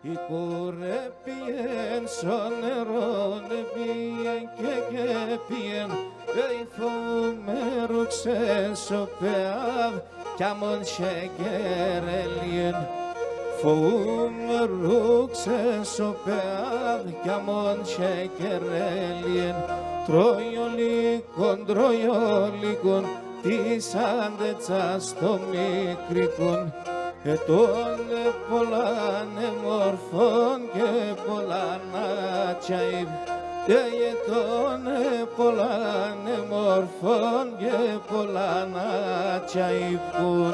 Η κούρε πιέν στο νερό πιέν και πιέν η φοβούμε ρούξε στο πεάδ κι αμόν σεγγερελιέν φοβούμε ρούξε στο πεάδ κι αμόν σεγγερελιέν τρώιολικον της άντετσας στο μικρικον ετώνε πολλάνε μορφών και πολλάνα τσάιβ ετώνε πολλάνε μορφών και πολλάνα τσάιβκουν.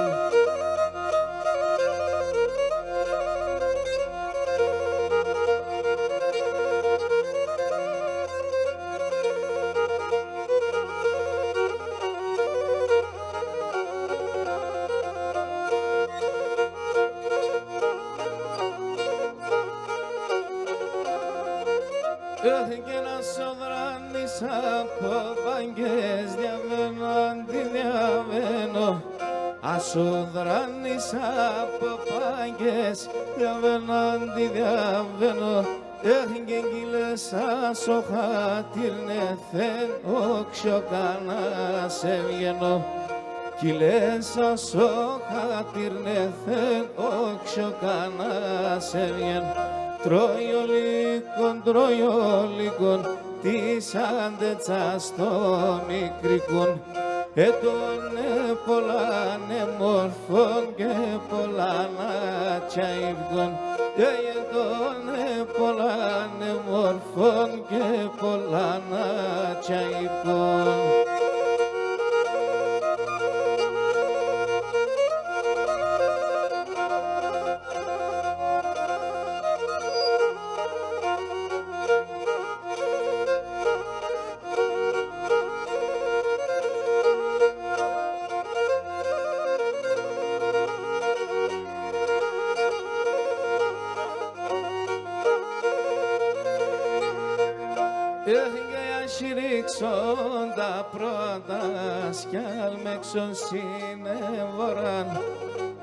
Και να σοδράνεις από παγκές διαβαίνω αντιδιαβαίνω ασοδράνεις από παγκές διαβαίνω αντιδιαβαίνω και κύλες ασοχάτηρνε θεν όξιο κανά σε βγαίνω κύλες ασοχάτηρνε θεν όξιο κανά σε βγαίνω τρώιολικον της άντετσας στο μικρικον ετώνε πολλάνε μορφών και πολλάνα τσάιβκον ετώνε πολλάνε μορφών και πολλάνα τσάιβκον. Συρρίξον τα πρώτα κι άλμεξον συνεβοράν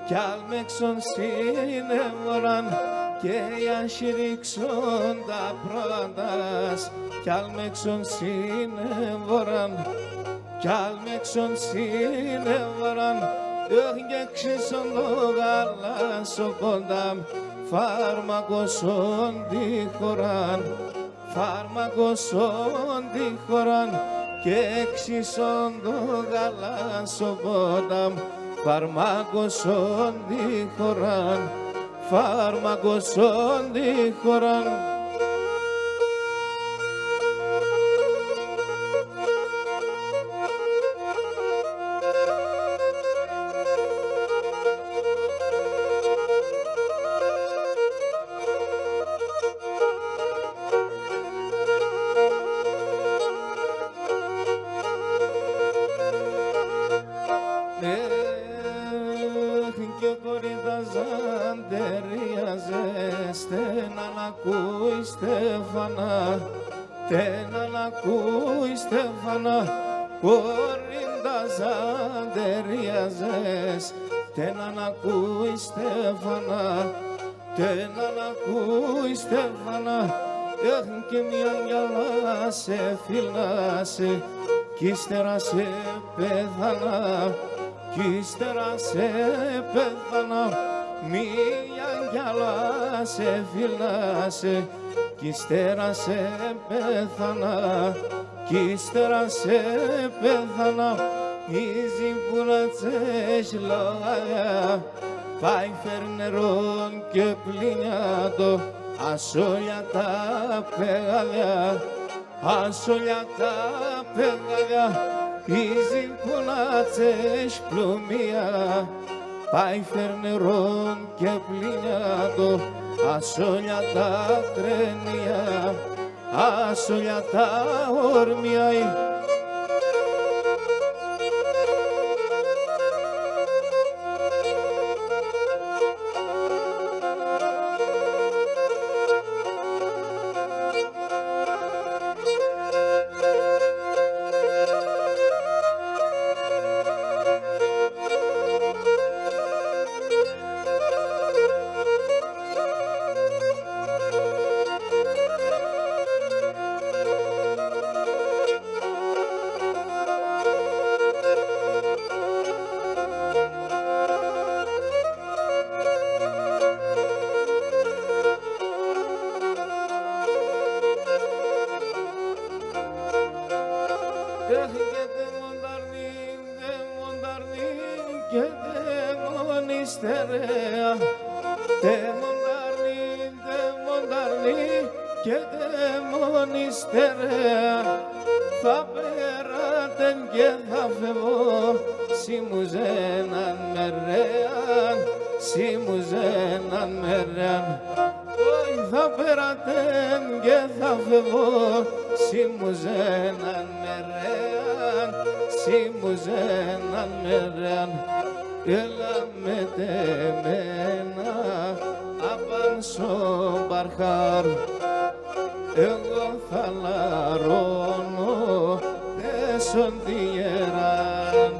κι άλμεξον συνεβοράν και αν συρρίξον τα πρώτα κι άλμεξον συνεβοράν κι άλμεξον συνεβοράν και ξύσον το γαλάσο κοντάμ φάρμακοσον τη χωράν φάρμακοσον τη χωράν και εξίσον το γαλάσο πόταμ φάρμακοσον τη χωράν φάρμακοσον τη χωράν. Και ο κορυδαζάν τεριάζεστε να ακούει Στέφανα να ακούει Στέφανα κορυδαζάν τεριάζεστε να ακούει Στέφανα να ακούει Στέφανα και μια γυαλά σε φυλάσε κι ύστερα σε πέθανα κι ύστερα σε πέθανα μία γυαλά σε φυλάσε κι ύστερα σε πέθανα κι ύστερα σε πέθανα ίζι που να τσες λόγια πάει φέρνερον και πλυνιάτο ασόλια τα πεγαδιά ασόλια τα πεγαδιά ίζι που να τσες πλουμία πάει φέρνερον και πλυνιάτο ασόλια τα τρένια ασόλια τα ορμιά. και δαίμονι στερέα, δαίμονταρνή και δαίμονι στερέα, θα περάτεν και θα φεύγω, σιμουζέναν μερέαν, σιμουζέναν μερέαν. Όχι θα περάτεν και θα φεύγω, σιμουζέναν μερέαν, σιμουζέναν μερέαν. Έλα με τεμένα απάν στο μπαρχάρ, εγώ θα λαρώνω τέσσον διεράν.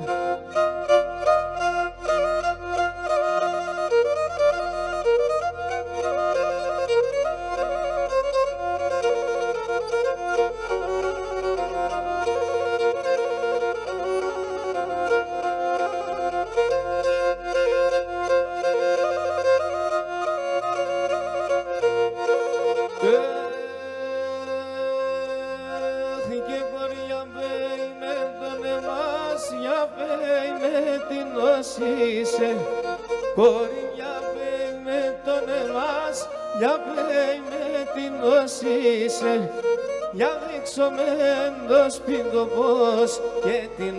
Κορινιά πέι με τον εμάς, για πέι με την οσίσε, για δείξω μεν το σπίτι πώς και την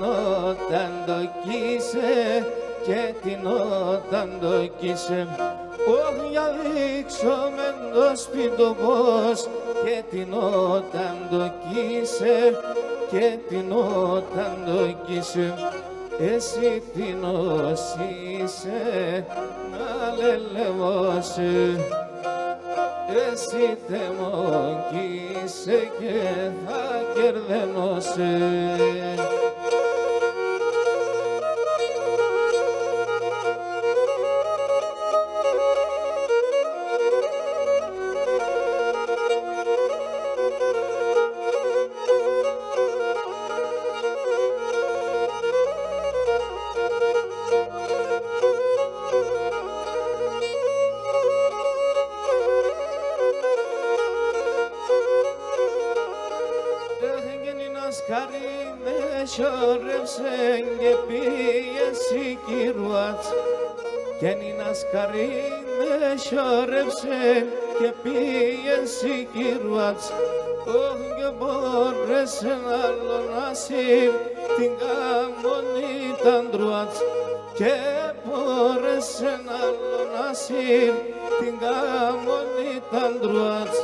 όταν το κοίσε, και την όταν το κοίσε. Όχι για δείξω μεν το σπίτι πώς και την όταν το κοίσε, και την όταν το κοίσε. Εσύ την όσισε να λελεμώσει, εσύ τεμοκίσε και θα κερδενώσει. Σιόρευσεν και πήγε σικυρουάτς, κι αν είναι ασκαρί με σιόρευσεν και πήγε σικυρουάτς. Όχι και μπόρεσε άλλο να σύρ την καμπονή τα ντρουάτς, και μπόρεσε άλλο να σύρ την καμπονή τα ντρουάτς.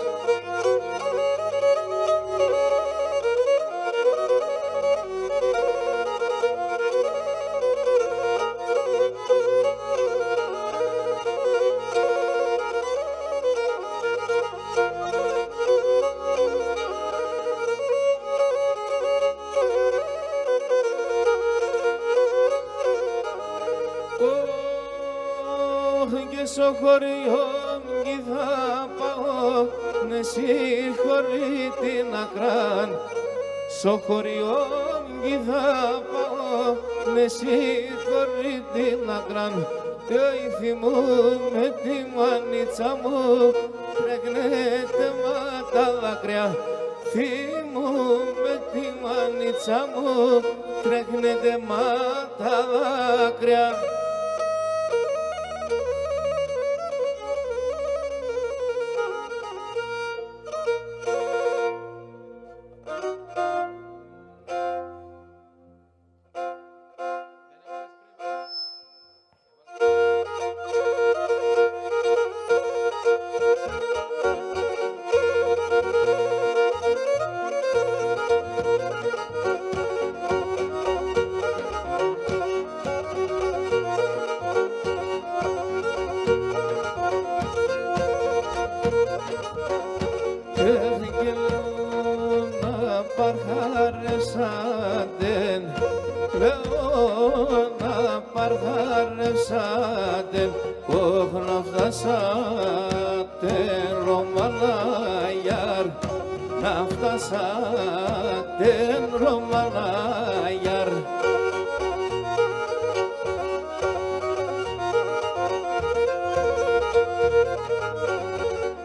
Στο χωριό κι θα πάω, ναι συγχωρεί την ακράν. Στο χωριό κι θα πάω, ναι συγχωρεί την ακράν. Και η θυμούμαι τη μανίτσα μου, τρέχνεται μα τα δάκρυα. Θυμούμαι τη μανίτσα μου, τρέχνεται μα τα δάκρυα. Παρχάρευσατε, όχι να φτάσατε Ρωμανάγιαρ, να φτάσατε Ρωμανάγιαρ.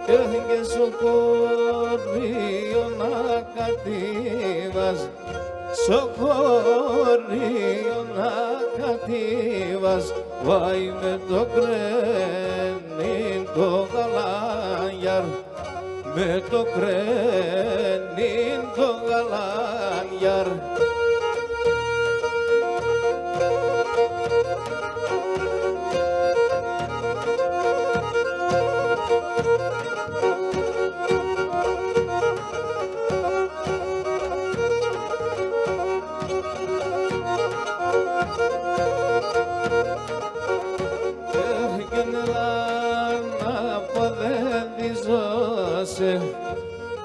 Και στο χωρίο να κατέβας, στο χωρίο να κατέβας, κατήβας, βάει με το κρένιν το γαλάνιαρ, με το κρένιν το γαλάνιαρ.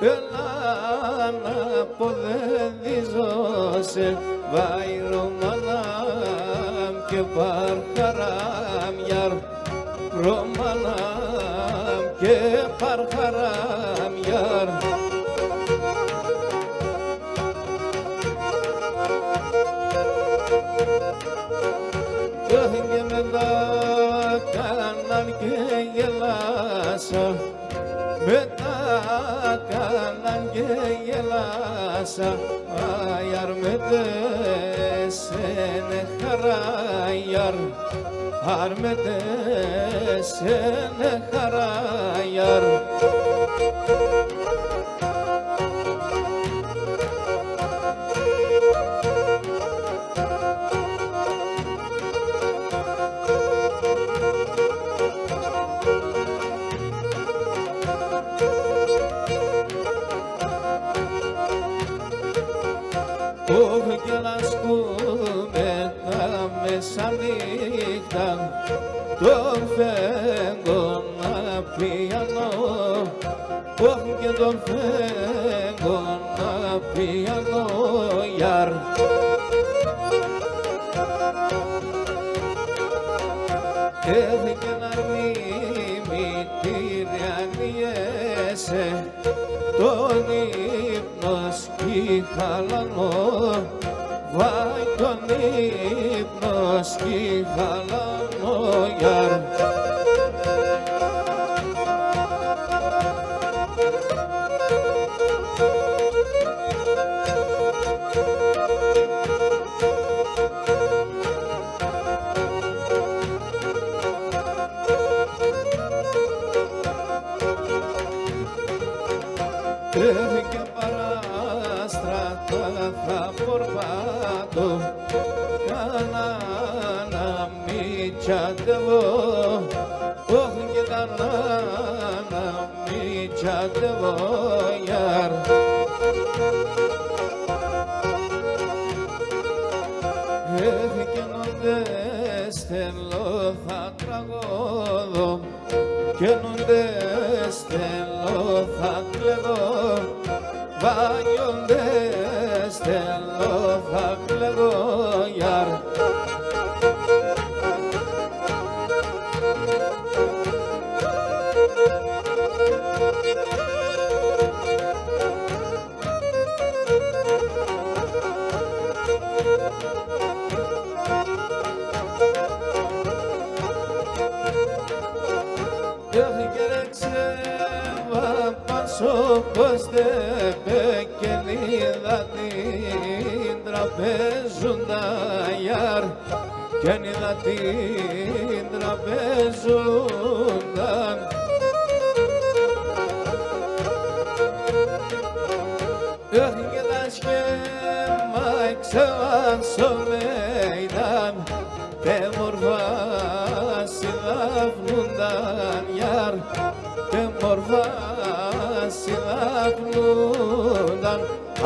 Έλα να αποδεδίζωσε, βάει Ρωμανάμ και Παρχαράμιαρ, Ρωμανάμ και Παρχαράμιαρ. Και μετά κάναν και γελάσα, μετά κάναν και γελάσα, αιαρ με τέσσενε χαράιαρ, αρ με τέσσενε χαράιαρ. Όχι και λασκούμε τα μεσανύχτα, τον φέγγω να πιανώ, όχι και τον φέγγω να πιανώ, γιαρ. Έχει και να μιμητήρια νιέσαι, τον ύπνο σκυχαλανό, βάει τον ύπνο σκυχαλανό, γιαρ. Και παράστρατα θα πορπάτω, κάνα να μη τσαντεύω, όχι και κάνα να μη τσαντεύω, γιαρ. Και νοντε στέλνω θα τραγώδω, και νοντε στέλνω θα κλαίγω, βάγιοντε στέλνω θα κλαίγω, γιαρ. Όπως δεν πεκενίδα την τραπέζουντα, γιαρ, κι αν είδα την τραπέζουντα. Όχι και τα σχέμα εξεβάσομεϊταν, τε μορφά συδάφνουνταν, γιαρ, τε μορφά συδάφνουνταν,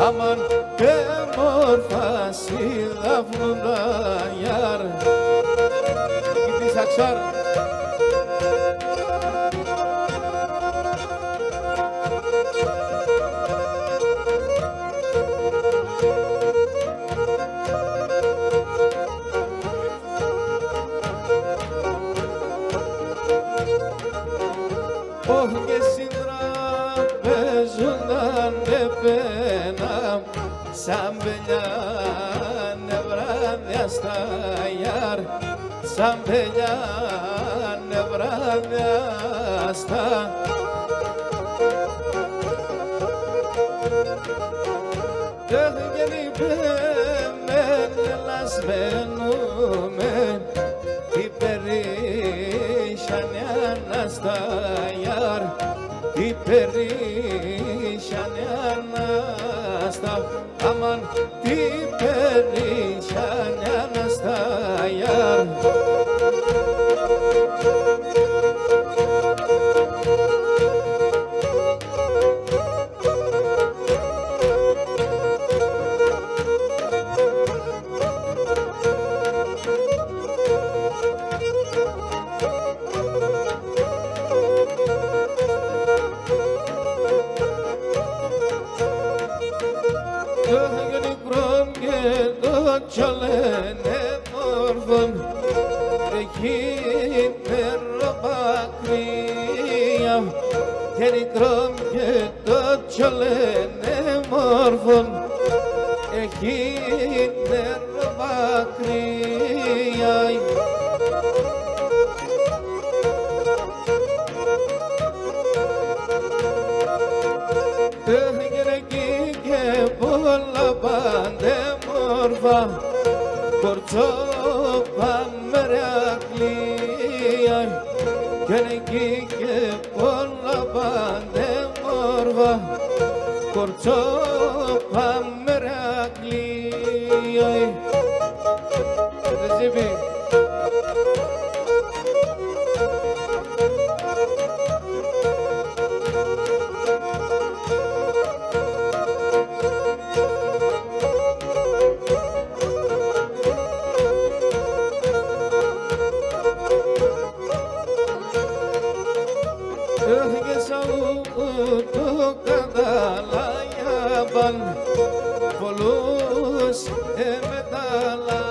αμάν και μόρφα συδάφνουνταν, γιαρ. Εκεί της αξάρ. Όχι και συντραπέζουνταν επένα, σαν πελιά νευράδια στα, γιαρ, σαν πελιά νευράδια στα. Και λυπημένοι λασμένουμε, περίσσιανε ανάστα, αμάν τι περίσσιανε ανάστα, γιαρ. Τσολένε μόρφων εκεί περοπακρία και νικρόν και το τσολένε μόρφων εκεί περοπακρία. Έγινε εκεί και πολλά παντέμορφα κορτσόπα μερακλία κι είναι εκεί και πολλά παντέμορφα κορτσόπα μερακλία. Το καταλάγιαπαν πολλούς εμεταλλάς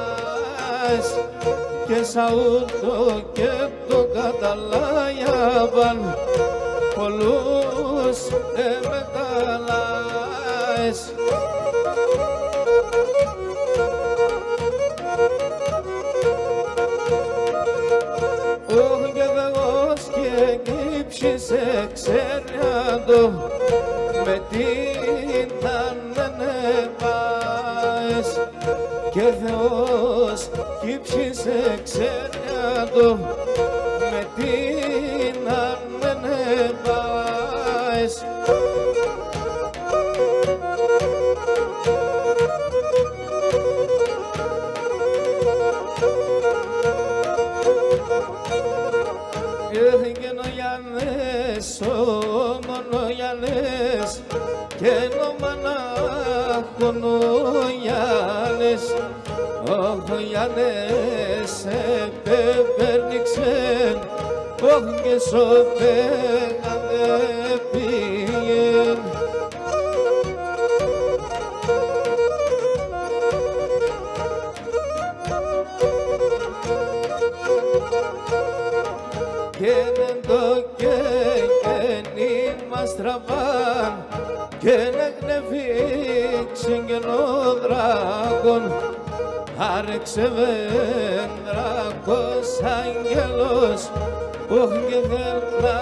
και Σαούτο και το καταλάγιαπαν πολλούς εμεταλλάς. Και Θεός και κύψησε ξεριάντο με την ανενεπάες και Θεός κύψησε ξεριάντο με την ανενεπάες. Και νοιανές, ομονοιανές και νομανάχων νοιανές, όχι νοιανές επεπέρνηξεν, όχι και σωπέγανε πήγεν. Και δεν το καίκαινοι μας τραβάν και να γνεφίξεν και ο δράκον άρεξε δράκος άγγελος όχι και θέλ να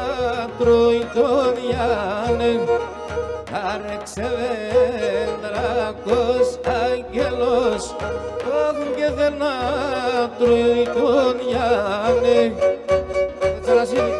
τρώει τον Γιάννη άρεξε δράκος άγγελος όχι και θέλ να τρώει τον Γιάννη. Τσαρασίλη.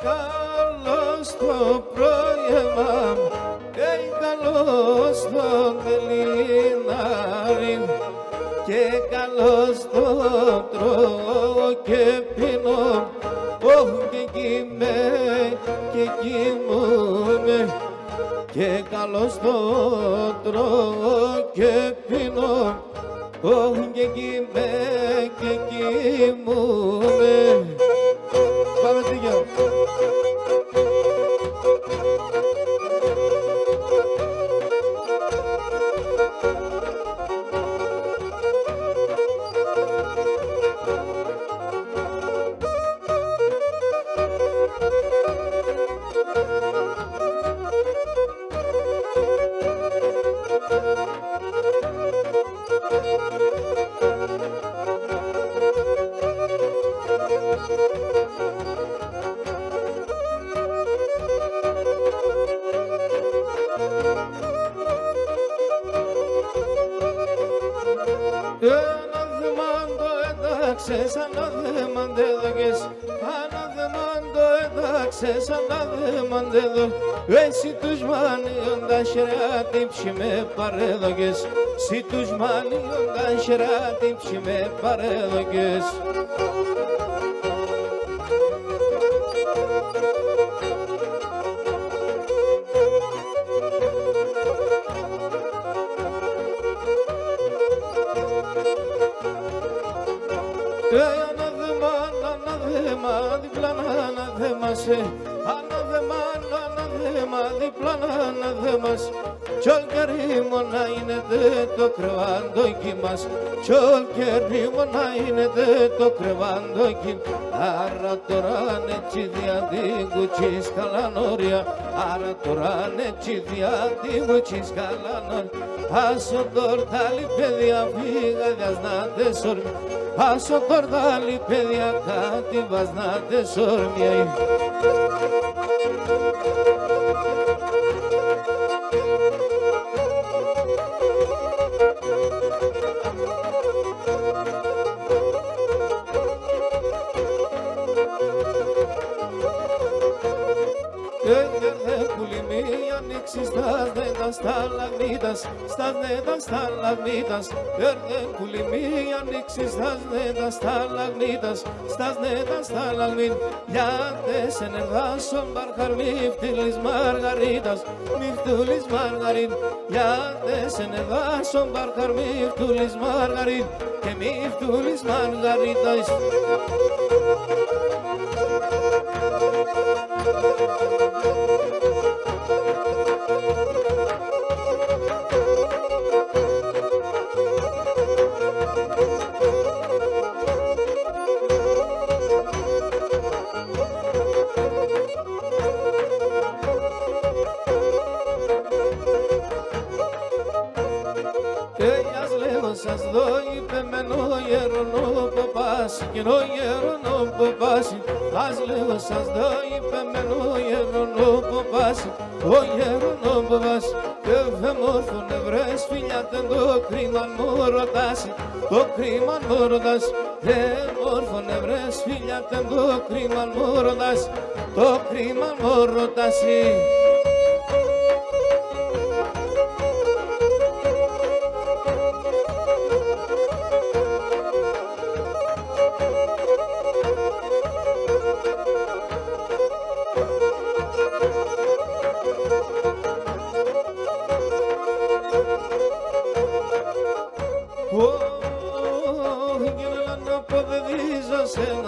Καλώς το πρόγευμα και καλώς το μελινάρι και καλώς το τρώω και πίνω όχι και κοιμέ και κοιμούμαι και καλώς το τρώω και πίνω όχι και κοιμέ και κοιμούμαι. Πάμε τίγια. έταξες, ανάδεμα αντέδωκες, ανάδεμα το έταξες, ανάδεμα αντέδω. Εσύ τους μανιόντα χεράτιψη με παρέδωκες, εσύ τους μανιόντα χεράτιψη με παρέδωκες. Ανάδεμα, διπλάνα ανάδεμασε, ανάδεμα, διπλάνα ανάδεμας. Κι όλ' και ρήμωνα είναι το κρεβάντοκι μας, κι όλ' και ρήμωνα είναι το κρεβάντοκι. Άρα τώρα έτσι δια την κουτσής καλανόρια, άρα τώρα έτσι δια την κουτσής καλανόρια. Άσο τορτάλι παιδιά φύγα διασνάτες όρμια, άσο τορτάλι παιδιά κάτι βασνάτες όρμια. Ανοίξεις στας νέτα σταλαγμίτας, στας νέτα σταλαγμίτας. Έρδεν πουλημί ανοίξεις στας νέτα σταλαγμίτας, στας νέτα σταλαγμίτ. Λιάντες ενεργάσον μπαρχαρ μη φτύλεις μαργαρίτας, μη φτύλεις μαργαρίτ. Λιάντες ενεργάσον μπαρχαρ μη φτύλεις μαργαρίτ και μη φτύλεις μαργαρίτας. Σας δω υπεμένο γερονό ποπάς, κοινό γερονό ποπάς. Ας λέω σας δω υπεμένο γερονό ποπάς, ο γερονό ποπάς. Και φεμόρφων ευρές φιλιάτεν το κρίμα μου ρωτάσει, το κρίμα μου ρωτάσει. Και μόρφων ευρές φιλιάτεν το κρίμα μου ρωτάσει, το κρίμα μου ρωτάσει.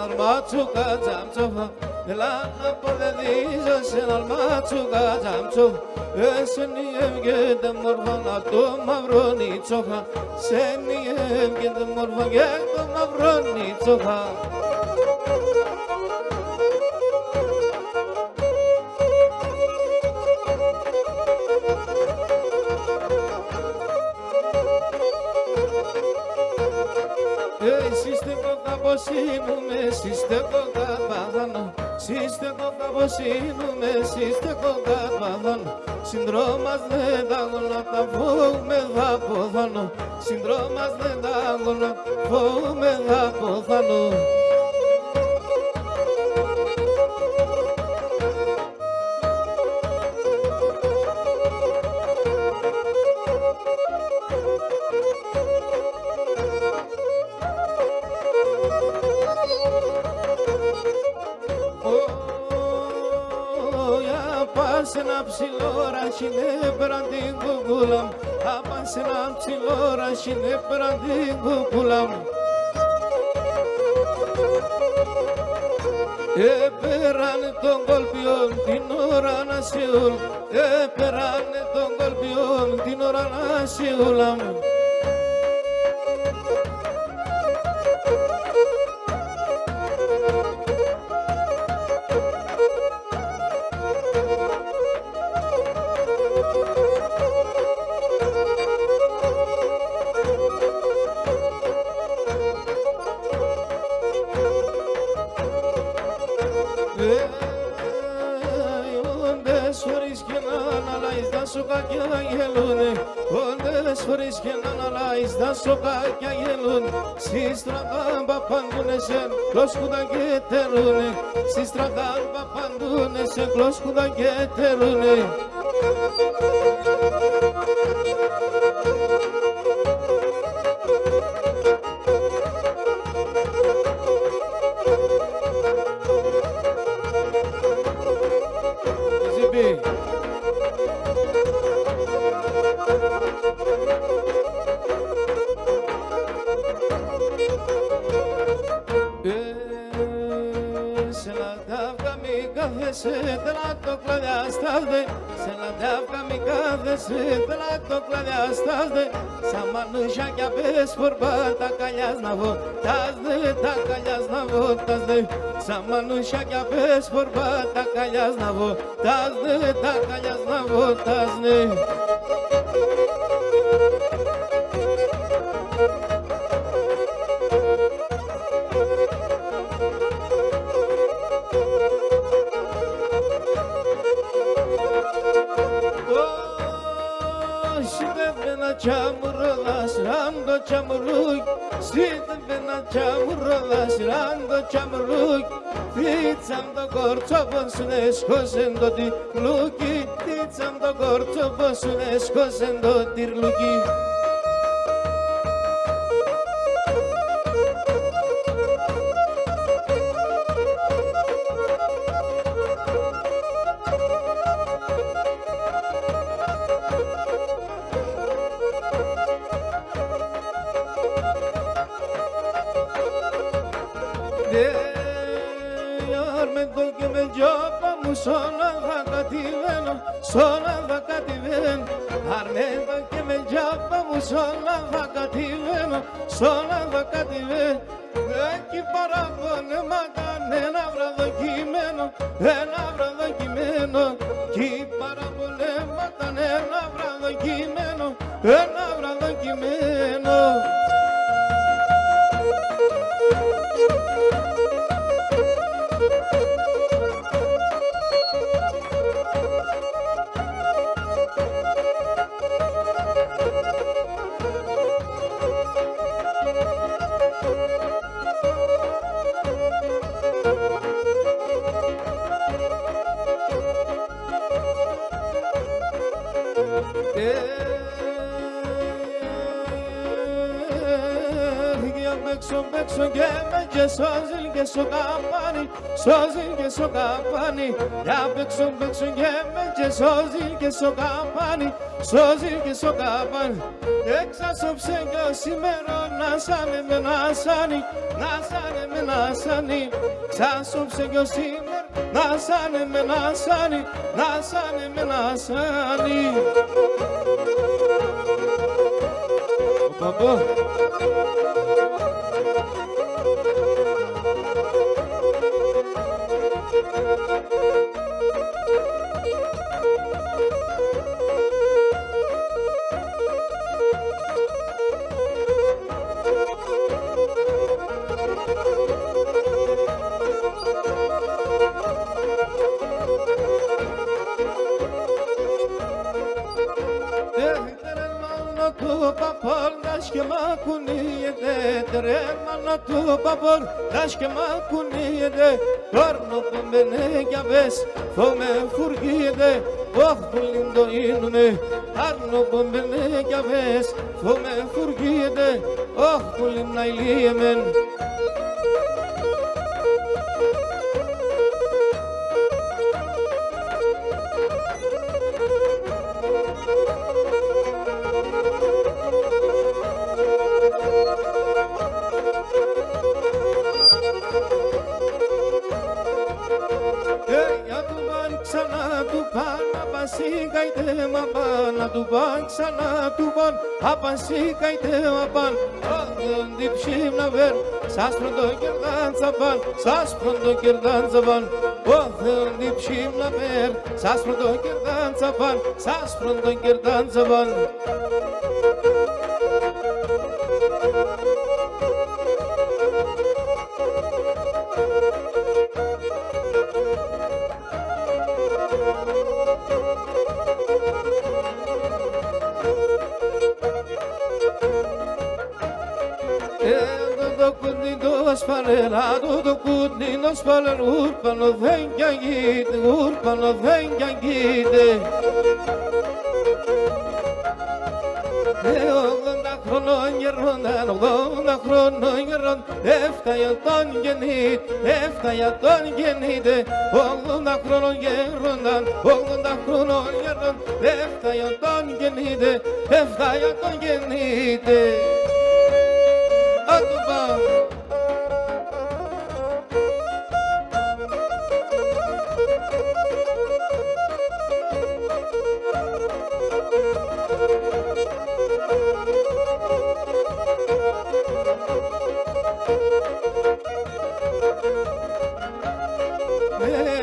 Almatsuka jamchova, elana podediza sen almatsuka jamchova. Seni evgede morvana to mavroni tsoha, seni evgede morvana to mavroni tsoha. Σύστε κοκαπάδανο, σύστε κοκαποσύνουμε, σύστε κοκαπάδανο. Συνδρόμας δεν τα γόνα τα φόουμε δαποδάνο, συνδρόμας δεν τα γόνα φόουμε δαποδάνο. Απάς ένα ψηλό ραχινέ πέραν την κουκούλα μου, απάς ένα ψηλό ραχινέ πέραν την κουκούλα μου. Επέρανε τον κολπιόν την ώρα να σιούλ, επέρανε τον κολπιόν την ώρα να σιούλα μου. αναλάεις τα σοκάκια γελούνε, όλες φορές και να αναλάεις τα σοκάκια γελούν. Στη στρατάν παπαντούνε σε κλώσκουδα και τερούνε, στη στρατάν παπαντούνε σε κλώσκουδα και τερούνε. Σε τελάτο κλαδιάσταζε, σε λαντεύκα μη κάθεσαι, τελάτο κλαδιάσταζε. Σαν μανούσια κι απές φορμπά τα καλιάς να βοτάζε, τα καλιάς να βοτάζε. Σαν μανούσια κι απές φορμπά τα καλιάς να βοτάζε, τα καλιάς να βοτάζε. Çamurlar sıranda çamurluk, sidvena çamurlar sıranda çamurluk. Ticam da gorçobon sunesko sendo dirluki, ticam da gorçobon sunesko sendo dirluki. Sola va cattiveno, armenta che me giappa mu sola va cattiveno, sola va cattiveno. E chi paragone magane n'avrà da chimeno, e n'avrà da chimeno. Chi paragone magane n'avrà da chimeno, e n'avrà da chimeno. Μπέξω και με και σώζιλ και σω καπάνι, σώζιλ και σω καπάνι. Για μπέξω και με και σώζιλ και σω καπάνι, σώζιλ και σω καπάνι. Εξάσωψε κι ο σήμερα να σάνε με να σάνει, να σάνε με να σάνει. Ξάσωψε κι ο σήμερα να σάνε με να σάνει, να σάνε με να σάνει. Παπά. Daşke makuniyede, deremana tu babor. Daşke makuniyede, torno bene gaves, fome furgide. Oh lindo inune, torno bene gaves, fome furgide. Oh linda ilimen. Να του παν, ξανά του παν, απανσί καητε απαν. Όταν διψήμ να βέρ, σας πρώτο κερδάν τσαπαν, σας πρώτο κερδάν τσαπαν. Όταν διψήμ να βέρ, σας πρώτο κερδάν τσαπαν, σας πρώτο κερδάν τσαπαν. σπανελά του το κούτνινο σπανελ ούρπανο δεν κι αγγείται, ούρπανο δεν κι αγγείται. 80 χρονών γερόνταν, 80 χρονών γερόν, έφταγε τον γεννήτη, έφταγε τον γεννήτη. 80 χρονών γερόνταν, 80 χρονών γερόν, έφταγε τον γεννήτη, έφταγε τον γεννήτη. Άτου πάμε.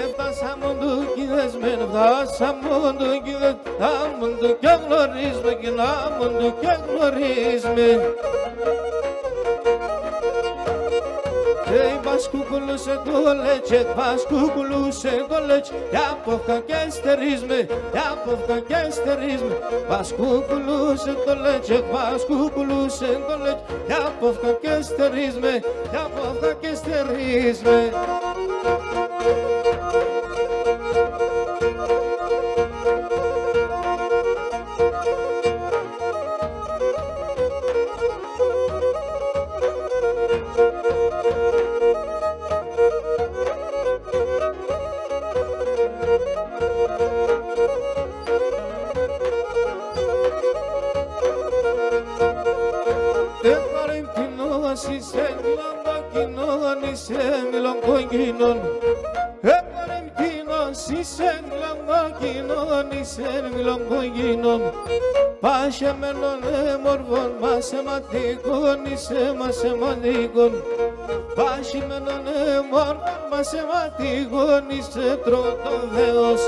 Έφτασα μοντούκιδες μεν, φτάσα μοντούκιδες, να μοντού και γνωρίζουμε και να μοντού και γνωρίζουμε. Vas cuculuse dolece, vas cuculuse dolece, ya povka kesterizme, ya povka kesterizme. Vas cuculuse dolece, vas cuculuse dolece, ya povka kesterizme, ya povka kesterizme. Είσαι μιλογκοκκινόν, είσαι μιλογκοκκινόν. Επαρεμκινόν, είσαι μιλογκοκκινόν, είσαι μιλογκοκκινόν. Πάσχεμενον μορφών, μαθηματικών, είσαι μαθηματικών. Πάσχεμενον μορφών, μαθηματικών, είσαι τρώτον Θεός.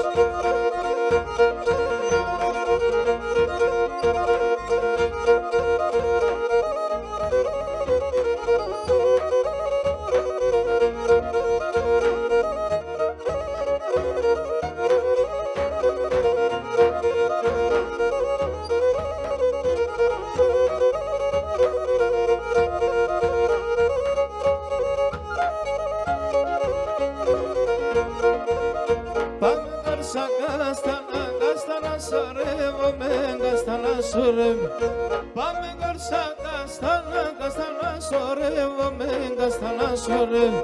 Πάμε κορσά καστάνα σωρεύομαι, καστάνα σωρεύομαι.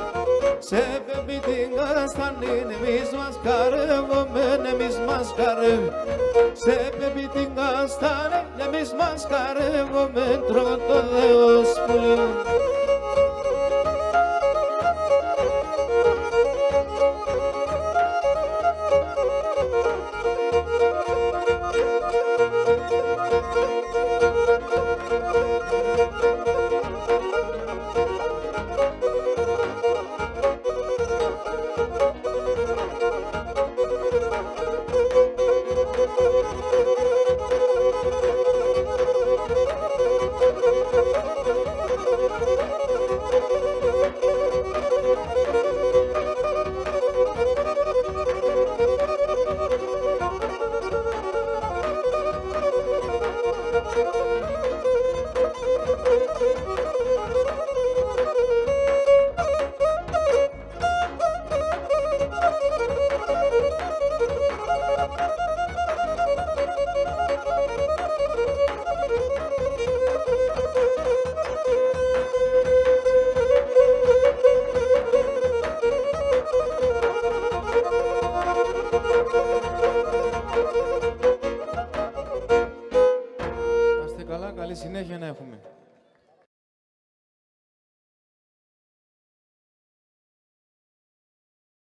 Σε πεπίτη καστανήν εμείς μας καρεύομαι, εμείς μας καρεύουμε. Σε πεπίτη καστανήν εμείς μας καρεύομαι, τρώτο Θεός πολύ. Καλή συνέχεια να έχουμε.